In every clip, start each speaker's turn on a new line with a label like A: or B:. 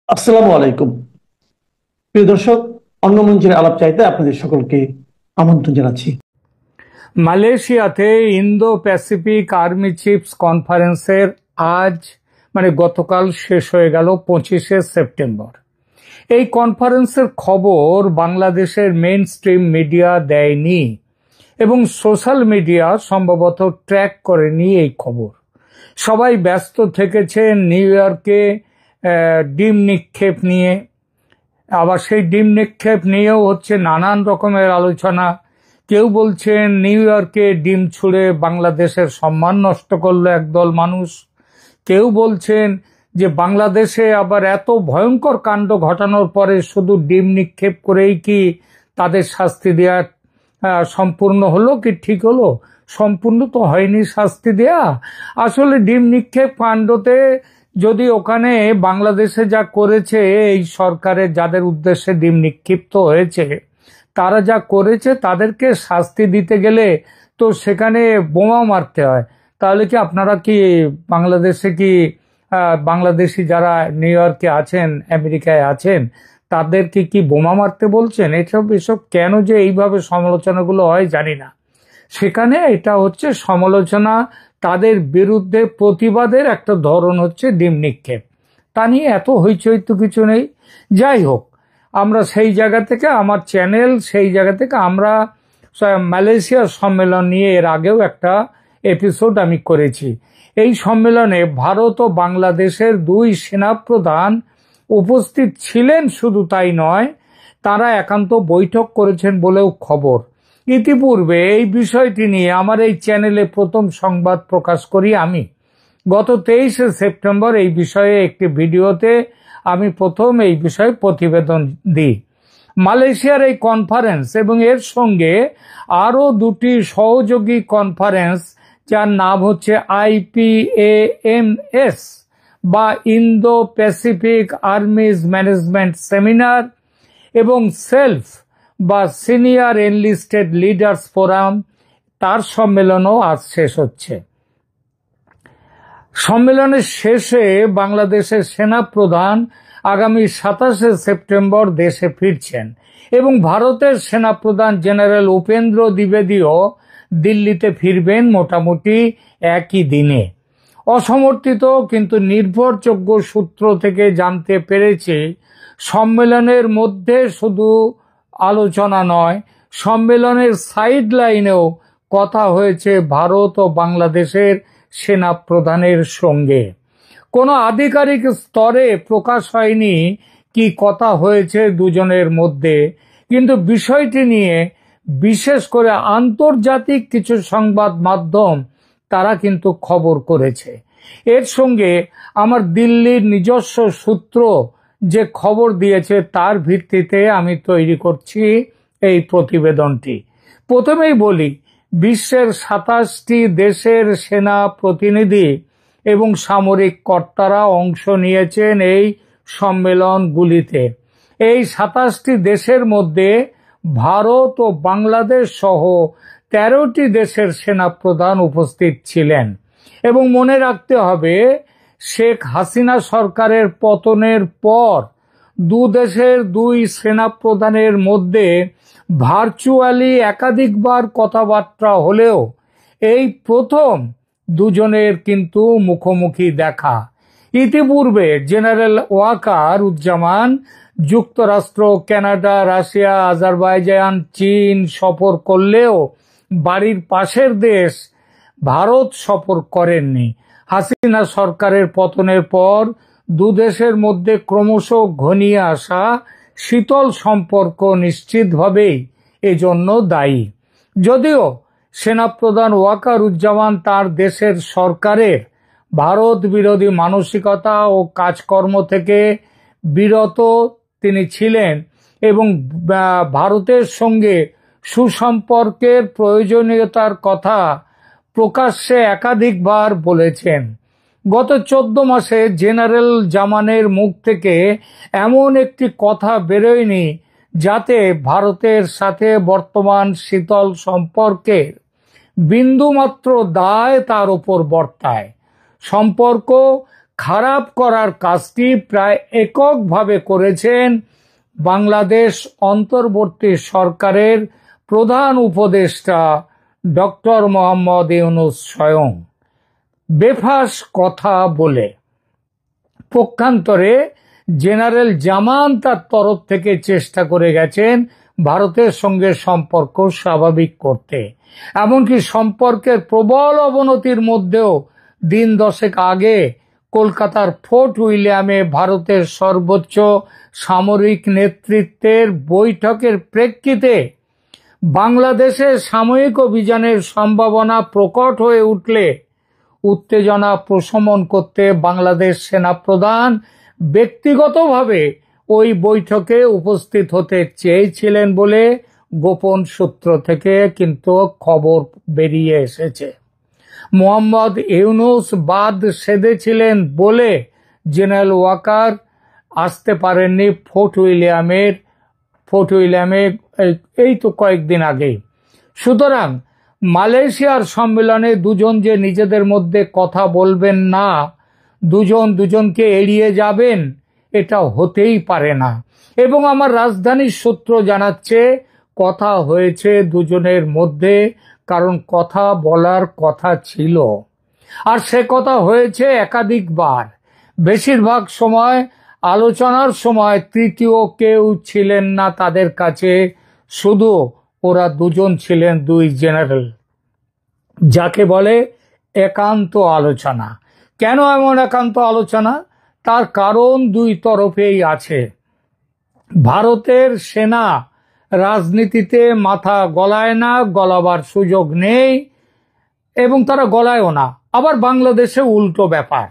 A: আসসালামু আলাইকুম। প্রিয় দর্শক, অন্য মঞ্চের আলাপ চাইতে আপনাদের সকলকে আমন্ত্রণ জানাচ্ছি।
B: মালয়েশিয়াতে ইন্দো প্যাসিফিক আর্মি চিফস কনফারেন্সের আজ গতকাল শেষ হয়ে গেল 25শে সেপ্টেম্বর। এই কনফারেন্সের খবর বাংলাদেশের মেইন স্ট্রিম মিডিয়া দেয়নি এবং সোশ্যাল মিডিয়া সম্ভবত ট্র্যাক করেনি এই খবর। সবাই ব্যস্ত থেকেছেন নিউ ইয়র্কে ডিম নিক্ষেপ নিয়ে, আবার সেই ডিম নিক্ষেপ নিয়েও হচ্ছে নানান রকমের আলোচনা। কেউ বলছেন নিউ ইয়র্কে ডিম ছুঁড়ে বাংলাদেশের সম্মান নষ্ট করলো একদল মানুষ, কেউ বলছেন যে বাংলাদেশে আবার এত ভয়ঙ্কর কাণ্ড ঘটানোর পরে শুধু ডিম নিক্ষেপ করেই কি তাদের শাস্তি দেওয়া সম্পূর্ণ হলো কি ঠিক হলো? সম্পূর্ণ তো হয়নি শাস্তি দেয়া। আসলে ডিম নিক্ষেপ কাণ্ডতে যদি ওখানে বাংলাদেশে যা করেছে এই সরকারের যাদের উদ্দেশ্যে ডিম নিক্ষিপ্ত হয়েছে তারা যা করেছে তাদেরকে শাস্তি দিতে গেলে তো সেখানে বোমা মারতে হয়। তাহলে কি আপনারা কি বাংলাদেশে কি বাংলাদেশি যারা নিউ ইয়র্কে আছেন, আমেরিকায় আছেন, তাদেরকে কি বোমা মারতে বলছেন? এসব কেন যে এইভাবে সমালোচনাগুলো হয় জানি না। সেখানে এটা হচ্ছে সমালোচনা, তাদের বিরুদ্ধে প্রতিবাদের একটা ধরন হচ্ছে ডিম নিক্ষেপ। তা নিয়ে এত হইচই তো কিছু নেই। যাই হোক, আমরা সেই জায়গা থেকে আমার চ্যানেল সেই জায়গা থেকে আমরা মালয়েশিয়া সম্মেলন নিয়ে এর আগেও একটা এপিসোড আমি করেছি। এই সম্মেলনে ভারত ও বাংলাদেশের দুই সেনাপ্রধান উপস্থিত ছিলেন, শুধু তাই নয় তারা একান্ত বৈঠক করেছেন বলেও খবর। ইতিপূর্বে এই বিষয়টি নিয়ে আমার এই চ্যানেলে প্রথম সংবাদ প্রকাশ করি আমি। গত 23শে সেপ্টেম্বর এই বিষয়ে একটি ভিডিওতে আমি প্রথম এই বিষয়ে প্রতিবেদন দিই। মালয়েশিয়ার এই কনফারেন্স এবং এর সঙ্গে আরও দুটি সহযোগী কনফারেন্স যার নাম হচ্ছে IPAMS বা Indo Pacific army's management seminar এবং সেলফ বা সিনিয়র এনলিস্টেড লিডার্স ফোরাম, তার সম্মেলনও আজ শেষ হচ্ছে। সম্মেলনের শেষে বাংলাদেশের সেনাপ্রধান আগামী 27শে সেপ্টেম্বর দেশে ফিরছেন এবং ভারতের সেনাপ্রধান জেনারেল উপেন্দ্র দ্বিবেদীও দিল্লিতে ফিরবেন মোটামুটি একই দিনে। অসমর্থিত কিন্তু নির্ভরযোগ্য সূত্র থেকে জানতে পেরেছি সম্মেলনের মধ্যে শুধু আলোচনা নয়, সম্মেলনের সাইড লাইনেও কথা হয়েছে ভারত ও বাংলাদেশের সেনা প্রধানের সঙ্গে। কোনো আধিকারিক স্তরে প্রকাশ হয়নি কি কথা হয়েছে দুজনের মধ্যে, কিন্তু বিষয়টি নিয়ে বিশেষ করে আন্তর্জাতিক কিছু সংবাদ মাধ্যম তারা কিন্তু খবর করেছে। এর সঙ্গে আমার দিল্লির নিজস্ব সূত্র যে খবর দিয়েছে তার ভিত্তিতে আমি তৈরি করছি এই প্রতিবেদনটি। প্রথমেই বলি, বিশ্বের 27টি দেশের সেনা প্রতিনিধি এবং সামরিক কর্তারা অংশ নিয়েছেন এই সম্মেলনগুলিতে। এই 27টি দেশের মধ্যে ভারত ও বাংলাদেশ সহ 13টি দেশের সেনাপ্রধান উপস্থিত ছিলেন। এবং মনে রাখতে হবে, শেখ হাসিনা সরকারের পতনের পর দু দেশের দুই সেনাপ্রধানের মধ্যে ভার্চুয়ালি একাধিকবার কথাবার্তা হলেও এই প্রথম দুজনের কিন্তু মুখোমুখি দেখা। ইতিপূর্বে জেনারেল ওয়াকার উজ্জামান যুক্তরাষ্ট্র, কানাডা, রাশিয়া, আজারবাইজান, চীন সফর করলেও বাড়ির পাশের দেশ ভারত সফর করেননি। হাসিনা সরকারের পতনের পর দুদেশের মধ্যে ক্রমশ ঘনিয়ে আসা শীতল সম্পর্ক নিশ্চিতভাবেই এজন্য দায়ী। যদিও সেনাপ্রধান ওয়াকার উজ্জামান তার দেশের সরকারের ভারত বিরোধী মানসিকতা ও কাজকর্ম থেকে বিরত তিনি ছিলেন এবং ভারতের সঙ্গে সুসম্পর্কের প্রয়োজনীয়তার কথা প্রকাশ্যে একাধিকবার বলেছেন। গত 14 মাসে জেনারেল জামানের মুখ থেকে এমন একটি কথা বেরোয়নি যাতে ভারতের সাথে বর্তমান শীতল সম্পর্কের বিন্দুমাত্র দায় তার উপর বর্তায়। সম্পর্ক খারাপ করার কাজটি প্রায় এককভাবে করেছেন বাংলাদেশ অন্তর্বর্তী সরকারের প্রধান উপদেষ্টা ডক্টর মোহাম্মদ ইউনূস স্বয়ং, বেফাঁস কথা বলে। পক্ষান্তরে জেনারেল জামান তার তরফ থেকে চেষ্টা করে গেছেন ভারতের সঙ্গে সম্পর্ক স্বাভাবিক করতে। এমনকি সম্পর্কের প্রবল অবনতির মধ্যেও দিন দশেক আগে কলকাতার ফোর্ট উইলিয়ামে ভারতের সর্বোচ্চ সামরিক নেতৃত্বের বৈঠকের প্রেক্ষিতে বাংলাদেশে সাময়িক অভিযানের সম্ভাবনা প্রকট হয়ে উঠলে উত্তেজনা প্রশমন করতে বাংলাদেশ সেনাপ্রধান ব্যক্তিগতভাবে ওই বৈঠকে উপস্থিত হতে চেয়েছিলেন বলে গোপন সূত্র থেকে কিন্তু খবর বেরিয়ে এসেছে। মোহাম্মদ ইউনূস বাদ সেধেছিলেন বলে জেনারেল ওয়াকার আসতে পারেননি ফোর্ট উইলিয়ামে এই তো কয়েকদিন আগেই। সুতরাং মালয়েশিয়ার সম্মেলনে দুজন যে নিজেদের মধ্যে কথা বলবেন না, দুজন দুজনকে এড়িয়ে যাবেন, এটা হতেই পারে না। এবং আমার রাজধানীর সূত্র জানাচ্ছে কথা হয়েছে দুজনের মধ্যে, কারণ কথা বলার কথা ছিল, আর সে কথা হয়েছে একাধিকবার। বেশিরভাগ সময় আলোচনার সময় তৃতীয় কেউ ছিলেন না তাদের কাছে, শুধু ওরা দুজন ছিলেন, দুই জেনারেল, যাকে বলে একান্ত আলোচনা। কেন এমন একান্ত আলোচনা? তার কারণ দুই তরফেই আছে। ভারতের সেনা রাজনীতিতে মাথা গলায় না, গলাবার সুযোগ নেই, এবং তারা গলায়ও না। আবার বাংলাদেশে উল্টো ব্যাপার।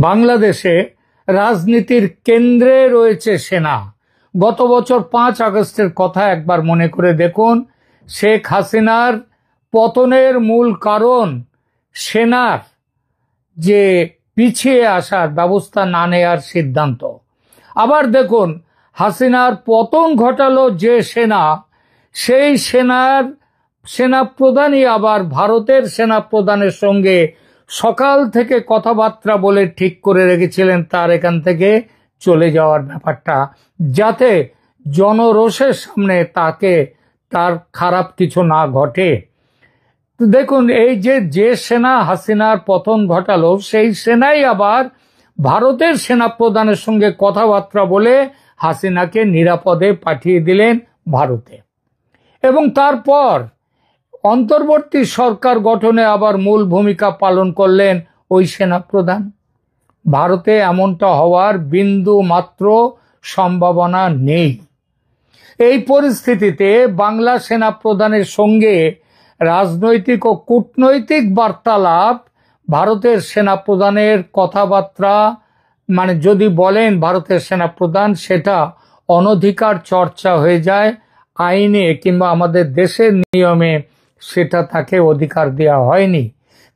B: বাংলাদেশে রাজনীতির কেন্দ্রে রয়েছে সেনা। গত বছর 5 আগস্টের কথা একবার মনে করে দেখুন। শেখ হাসিনার পতনের মূল কারণ সেনার যে পিছিয়ে আসার ব্যবস্থা না নেয়ার সিদ্ধান্ত। আবার দেখুন, হাসিনার পতন ঘটালো যে সেনা, সেই সেনাপ্রধানই আবার ভারতের সেনাপ্রধানের সঙ্গে সকাল থেকে কথাবার্তা বলে ঠিক করে রেখেছিলেন তার এখান থেকে চলে যাওয়ার ব্যাপারটা, যাতে জনরোষের সামনে তার খারাপ কিছু না ঘটে। দেখুন, এই যে সেনা হাসিনার পতন ঘটালো, সেই সেনাই আবার ভারতের সেনাপ্রধানের সঙ্গে কথাবার্তা বলে হাসিনাকে নিরাপদে পাঠিয়ে দিলেন ভারতে। এবং তারপর অন্তর্বর্তী সরকার গঠনে আবার মূল ভূমিকা পালন করলেন ওই সেনাপ্রধান। ভারতে এমনটা হওয়ার বিন্দু মাত্র সম্ভাবনা নেই। এই পরিস্থিতিতে বাংলা সেনাপ্রধানের সঙ্গে রাজনৈতিক ও কূটনৈতিক বার্তালাপ, ভারতের সেনাপ্রধানের কথাবার্তা, মানে যদি বলেন ভারতের সেনাপ্রধান, সেটা অনধিকার চর্চা হয়ে যায়। আইনে কিংবা আমাদের দেশের নিয়মে সেটা তাকে অধিকার দেওয়া হয়নি।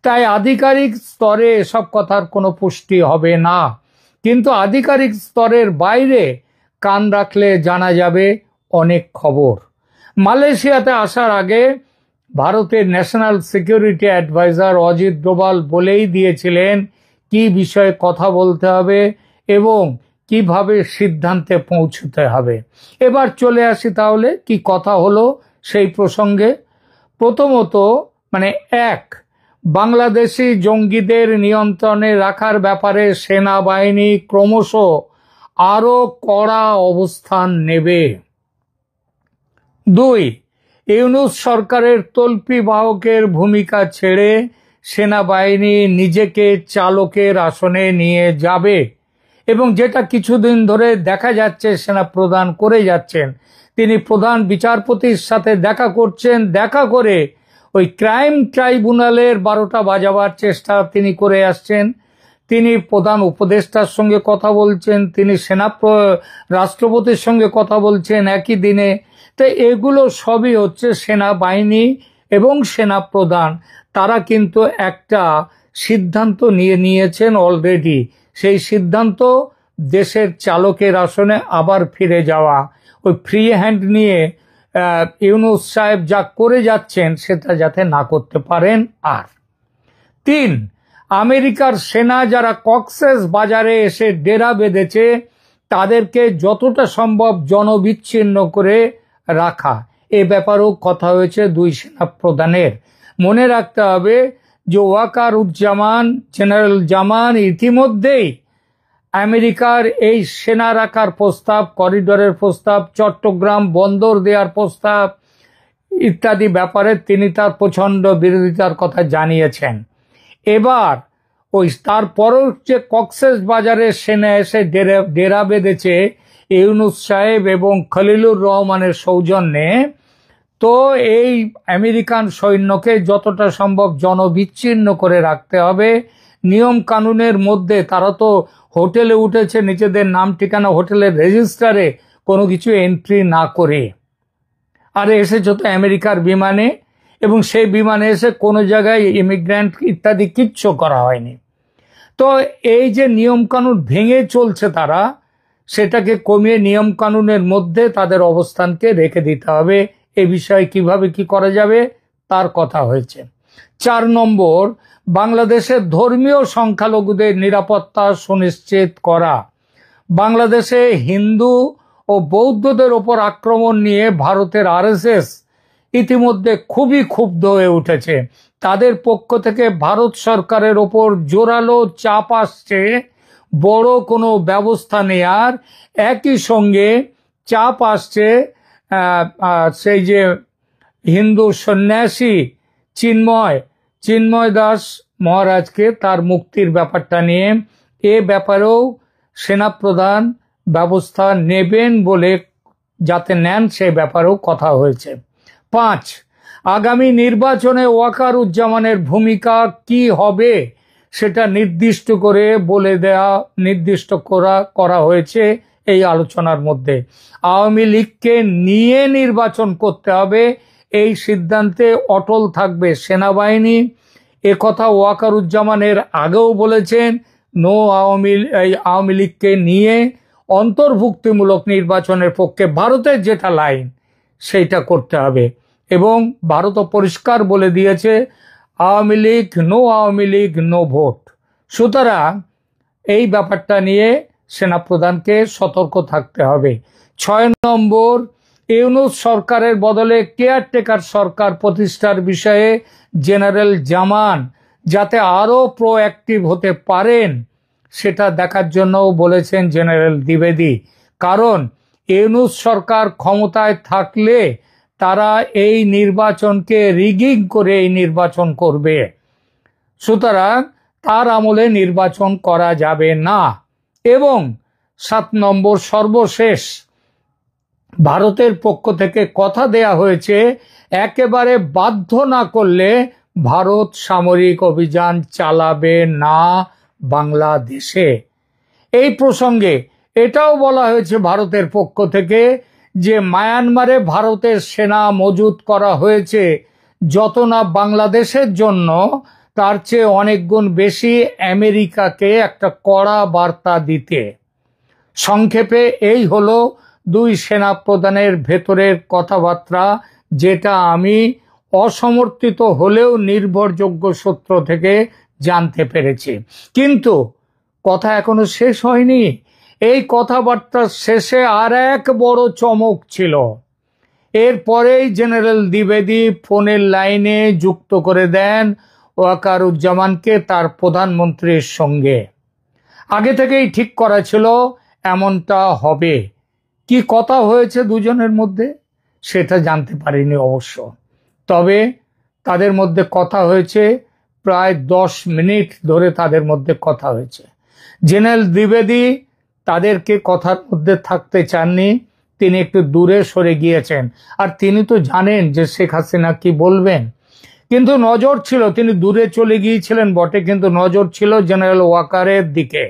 B: তাই আধিকারিক স্তরে এসব কথার কোনো পুষ্টি হবে না। কিন্তু আধিকারিক স্তরের বাইরে কান রাখলে জানা যাবে অনেক খবর। মালয়েশিয়াতে আসার আগে ভারতের national security adviser Ajit Doval বলেই দিয়েছিলেন কি বিষয়ে কথা বলতে হবে এবং কিভাবে সিদ্ধান্তে পৌঁছতে হবে। এবার চলে আসি তাহলে কি কথা হলো সেই প্রসঙ্গে। প্রথমত, বাংলাদেশি জঙ্গিদের নিয়ন্ত্রণে রাখার ব্যাপারে সেনাবাহিনী ক্রমশ আরো কড়া অবস্থান নেবে। 2, ইউনূস সরকারের তল্পি বাহকের ভূমিকা ছেড়ে সেনাবাহিনী নিজেকে চালকের আসনে নিয়ে যাবে, এবং যেটা কিছুদিন ধরে দেখা যাচ্ছে সেনাপ্রধান করে যাচ্ছেন। তিনি প্রধান বিচারপতির সাথে দেখা করছেন, দেখা করে ওই ক্রাইম ট্রাইব্যুনালের 12টা বাজাবার চেষ্টা তিনি করে আসছেন। তিনি প্রধান উপদেষ্টার সঙ্গে কথা বলছেন, তিনি রাষ্ট্রপতির সঙ্গে কথা বলছেন একই দিনে। তো এগুলো সবই হচ্ছে সেনাবাহিনী এবং সেনাপ্রধান, তারা কিন্তু একটা সিদ্ধান্ত নিয়েছেন অলরেডি। সেই সিদ্ধান্ত দেশের চালকের আসনে আবার ফিরে যাওয়া। ওই ফ্রি হ্যান্ড নিয়ে ইউনূস সাহেব যা করে যাচ্ছেন সেটা যাতে না করতে পারেন। আর 3, আমেরিকার সেনা যারা কক্সেস বাজারে এসে ডেরা বেঁধেছে তাদেরকে যতটা সম্ভব জনবিচ্ছিন্ন করে রাখা, এ ব্যাপারেও কথা হয়েছে দুই সেনা প্রধানের। মনে রাখতে হবে যে ওয়াকারুজ্জামান, জেনারেল জামান ইতিমধ্যেই আমেরিকার এই সেনা রাখার প্রস্তাব, করিডোরের প্রস্তাব, চট্টগ্রাম বন্দর দেওয়ার প্রস্তাব ইত্যাদি ব্যাপারে তিনি তার প্রচণ্ড বিরোধিতার কথা জানিয়েছেন। এবার ওই তারপরও যে কক্সেস বাজারে সেনা এসে ডেরা বেঁধেছে ইউনূস সাহেব এবং খলিলুর রহমানের সৌজন্যে, তো এই আমেরিকান সৈন্যকে যতটা সম্ভব জনবিচ্ছিন্ন করে রাখতে হবে। নিয়ম কানুনের মধ্যে তারা তো হোটেলে উঠেছে, নিজেদের নাম ঠিকানা হোটেলের রেজিস্টারে কোনো কিছু এন্ট্রি না করে, আর এসেছে তো আমেরিকার বিমানে, এবং সেই বিমানে এসে কোনো জায়গায় ইমিগ্রেন্ট ইত্যাদি কিচ্ছু করা হয়নি। তো এই যে নিয়মকানুন ভেঙে চলছে তারা, সেটাকে কমিয়ে নিয়ম কানুনের মধ্যে তাদের অবস্থানকে রেখে দিতে হবে। এ বিষয়ে কিভাবে কি করা যাবে তার কথা হয়েছে। 4 নম্বর, বাংলাদেশের ধর্মীয় সংখ্যালঘুদের নিরাপত্তা সুনিশ্চিত করা। বাংলাদেশে হিন্দু ও বৌদ্ধদের ওপর আক্রমণ নিয়ে ভারতের আরএসএস ইতিমধ্যে খুবই ক্ষুব্ধ হয়ে উঠেছে। তাদের পক্ষ থেকে ভারত সরকারের ওপর জোরালো চাপ আসছে বড় কোনো ব্যবস্থা নেয়ার। একই সঙ্গে চাপ আসছে সেই যে হিন্দু সন্ন্যাসী চিন্ময় দাস মহারাজকে, তার মুক্তির ব্যাপারটা নিয়ে, এ ব্যাপারেও সেনাপ্রধান ব্যবস্থা নেবেন বলে, যাতে নেন সে ব্যাপারেও কথা হয়েছে। 5, আগামী নির্বাচনে ওয়াকারুজ্জামানের ভূমিকা কি হবে সেটা নির্দিষ্ট করা হয়েছে এই আলোচনার মধ্যে। আওয়ামী লীগকে নিয়ে নির্বাচন করতে হবে, এই সিদ্ধান্তে অটল থাকবে সেনাবাহিনী। একথা ওয়াকারুজ্জামানের আগেও বলেছেন, আওয়ামী লীগকে নিয়ে অন্তর্ভুক্তিমূলক নির্বাচনের পক্ষে ভারতের যেটা লাইন সেইটা করতে হবে। এবং ভারতও পরিষ্কার বলে দিয়েছে আওয়ামী লীগ নো ভোট। সুতরাং এই ব্যাপারটা নিয়ে সেনাপ্রধানকে সতর্ক থাকতে হবে। 6 নম্বর, ইউনূস সরকারের বদলে কেয়ারটেকার সরকার প্রতিষ্ঠার বিষয়ে জেনারেল জামান যাতে আরো প্রোঅ্যাক্টিভ হতে পারেন সেটা দেখার জন্যও বলেছেন জেনারেল দ্বিবেদী। কারণ ইউনূস সরকার ক্ষমতায় থাকলে তারা এই নির্বাচনকে রিগিং করে এই নির্বাচন করবে, সুতরাং তার আমলে নির্বাচন করা যাবে না। এবং 7 নম্বর, সর্বশেষ, ভারতের পক্ষ থেকে কথা দেয়া হয়েছে একেবারে বাধ্য না করলে ভারত সামরিক অভিযান চালাবে না বাংলাদেশে। এই প্রসঙ্গে এটাও বলা হয়েছে ভারতের পক্ষ থেকে যে মায়ানমারে ভারতের সেনা মজুত করা হয়েছে যত না বাংলাদেশের জন্য, তার চেয়ে অনেক গুণ বেশি আমেরিকাকে একটা কড়া বার্তা দিতে। সংক্ষেপে এই হলো 2 সেনা প্রধানের ভেতরের কথাবার্তা, যেটা আমি অসমর্থিত হলেও নির্ভরযোগ্য সূত্র থেকে জানতে পেরেছি। কিন্তু কথা এখনো শেষ হয়নি। এই কথাবার্তার শেষে আর এক বড় চমক ছিল। এরপরেই জেনারেল দ্বিবেদী ফোনের লাইনে যুক্ত করে দেন ওয়াকারুজ্জামানকে তার প্রধানমন্ত্রীর সঙ্গে। আগে থেকেই ঠিক করা ছিল এমনটা হবে। কি কথা হয়েছে দুজনের মধ্যে সেটা জানতে পারিনি অবশ্য, তবে তাদের মধ্যে কথা হয়েছে প্রায় 10 মিনিট ধরে তাদের মধ্যে কথা হয়েছে। জেনারেল দ্বিবেদী তাদেরকে কথার মধ্যে থাকতে চাননি, তিনি একটু দূরে সরে গিয়েছেন। আর তিনি তো জানেন যে শেখ হাসিনা কি বলবেন, কিন্তু নজর ছিল, তিনি দূরে চলে গিয়েছিলেন বটে, কিন্তু নজর ছিল জেনারেল ওয়াকারের দিকে।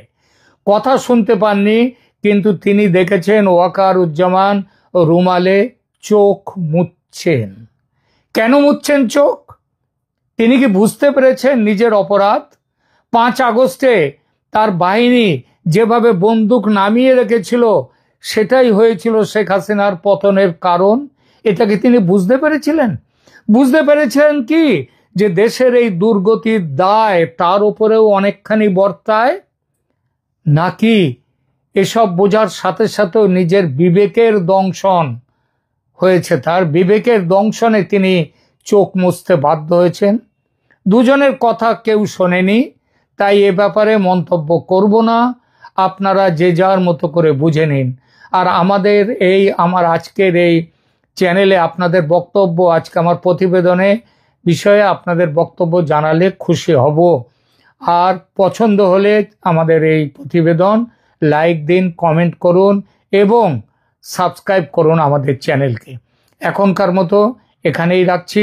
B: কথা শুনতে পাননি, কিন্তু তিনি দেখেছেন ওয়াকারুজ্জামান রুমালে চোখ মুছছেন। কেন মুছছেন চোখ? তিনি কি বুঝতে পেরেছেন নিজের অপরাধ? 5 আগস্টে তার বাহিনী যেভাবে বন্দুক নামিয়ে রেখেছিল সেটাই হয়েছিল শেখ হাসিনার পতনের কারণ। এটাকে তিনি বুঝতে পেরেছিলেন। বুঝতে পেরেছিলেন কি যে দেশের এই দুর্গতির দায় তার উপরেও অনেকখানি বর্তায়, নাকি এসব বোঝার সাথে সাথেও নিজের বিবেকের দংশন হয়েছে, তার বিবেকের দংশনে তিনি চোখ মুছতে বাধ্য হয়েছেন? দুজনের কথা কেউ শোনেনি, তাই এ ব্যাপারে মন্তব্য করব না। আপনারা যে যার মতো করে বুঝে নিন। আর আমার আজকের এই চ্যানেলে আপনাদের বক্তব্য, আজকে আমার প্রতিবেদনে বিষয়ে আপনাদের বক্তব্য জানালে খুশি হব। আর পছন্দ হলে আমাদের এই প্রতিবেদন লাইক দিন, কমেন্ট করুন এবং সাবস্ক্রাইব করুন আমাদের চ্যানেলকে। এখনকার মতো এখানেই রাখছি।